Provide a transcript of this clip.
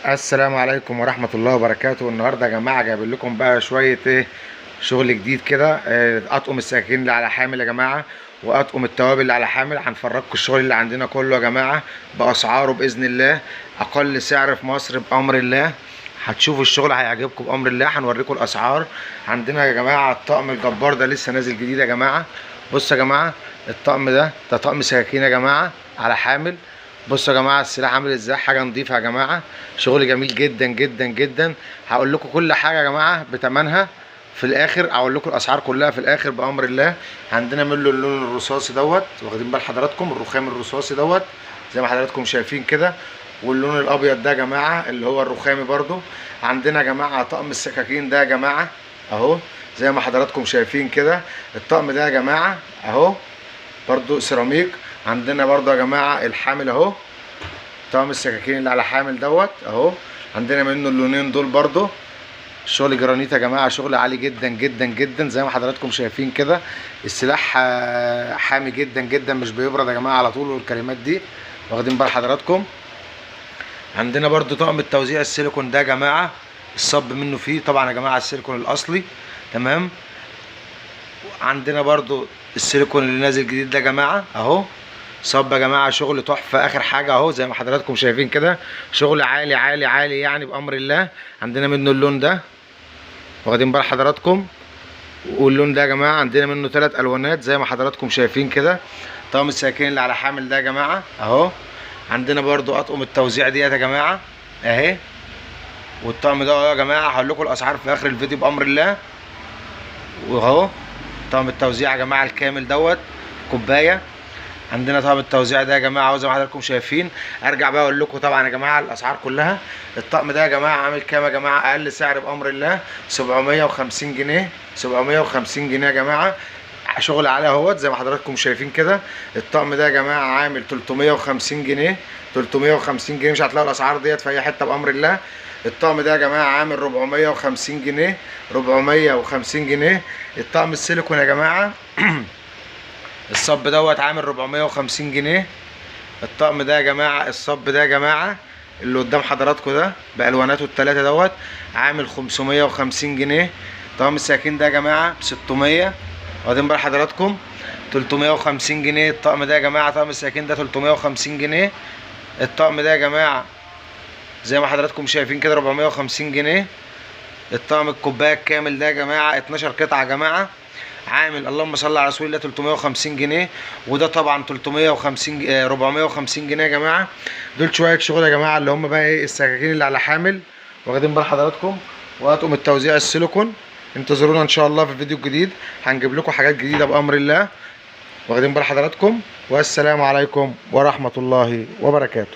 السلام عليكم ورحمة الله وبركاته. النهارده يا جماعة جايب لكم بقى شوية شغل جديد كده. اطقم السكاكين اللي على حامل يا جماعة، واطقم التوابل اللي على حامل. هنفرجكم الشغل اللي عندنا كله يا جماعة بأسعاره بإذن الله، أقل سعر في مصر بأمر الله. هتشوفوا الشغل هيعجبكم بأمر الله. هنوريكم الأسعار. عندنا يا جماعة الطقم الجبار ده لسه نازل جديد يا جماعة. بصوا يا جماعة الطقم ده طقم سكاكين يا جماعة على حامل. بصوا يا جماعه السلاح عامل ازاي، حاجه نظيفه يا جماعه، شغل جميل جدا جدا جدا. هقول لكم كل حاجه يا جماعه بتمنها في الاخر، هقول لكم الاسعار كلها في الاخر بامر الله. عندنا منه اللون الرصاصي دوت، واخدين بال حضراتكم، الرخام الرصاصي دوت زي ما حضراتكم شايفين كده، واللون الابيض ده يا جماعه اللي هو الرخامي برده. عندنا يا جماعه طقم السكاكين ده يا جماعه اهو زي ما حضراتكم شايفين كده. الطقم ده يا جماعه اهو برده سيراميك. عندنا برضو يا جماعه الحامل اهو، طقم السكاكين اللي على حامل دوت اهو. عندنا منه اللونين دول برضو شغل جرانيت يا جماعه، شغل عالي جدا جدا جدا زي ما حضراتكم شايفين كده. السلاح حامي جدا جدا، مش بيبرد يا جماعه على طول، والكلمات دي واخدين بال حضراتكم. عندنا برضو طقم التوزيع السيليكون ده يا جماعه، الصب منه فيه طبعا يا جماعه السيليكون الاصلي تمام. عندنا برضو السيليكون اللي نازل جديد ده يا جماعه اهو، صب يا جماعه شغل تحفه اخر حاجه اهو زي ما حضراتكم شايفين كده، شغل عالي عالي عالي يعني بامر الله. عندنا منه اللون ده واخدين بال حضراتكم، واللون ده يا جماعه عندنا منه 3 الوانات زي ما حضراتكم شايفين كده. طقم السكاكين اللي على حامل ده يا جماعه اهو. عندنا برضو اطقم التوزيع ديت يا جماعه اهي، والطقم ده يا جماعه هقول لكم الاسعار في اخر الفيديو بامر الله. واهو طقم التوزيع يا جماعه الكامل دوت كوبايه. عندنا طقم التوزيع ده يا جماعه اهو زي ما حضراتكم شايفين. ارجع بقى اقول لكم طبعا يا جماعه الاسعار كلها. الطقم ده يا جماعه عامل كام يا جماعه؟ اقل سعر بامر الله 750 جنيه، 750 جنيه يا جماعه، شغل عالي اهوت زي ما حضراتكم شايفين كده. الطقم ده يا جماعه عامل 350 جنيه، 350 جنيه، مش هتلاقوا الاسعار ديت في اي حته بامر الله. الطقم ده يا جماعه عامل 450 جنيه، 450 جنيه. الطقم السيليكون يا جماعه الصب دوت عامل 450 جنيه. الطقم ده يا جماعه الصب ده يا جماعه اللي قدام حضراتكم ده بالواناته الثلاثه دوت عامل 550 جنيه. طقم السكاكين ده يا جماعه ب 600، واخدين بال حضراتكم 350 جنيه. الطقم ده يا جماعه طقم السكاكين ده 350 جنيه. الطقم ده يا جماعه زي ما حضراتكم شايفين كده 450 جنيه. الطقم الكوبايه الكامل ده يا جماعه 12 قطعه يا جماعه عامل اللهم صل على رسول الله 350 جنيه. وده طبعا 350 450 جنيه يا جماعه. دول شويه شغل يا جماعه اللي هم بقى ايه السكاكين اللي على حامل، واخدين بال حضراتكم، واطقم التوزيع السيليكون. انتظرونا ان شاء الله في الفيديو الجديد، هنجيب لكم حاجات جديده بامر الله، واخدين بال حضراتكم. والسلام عليكم ورحمه الله وبركاته.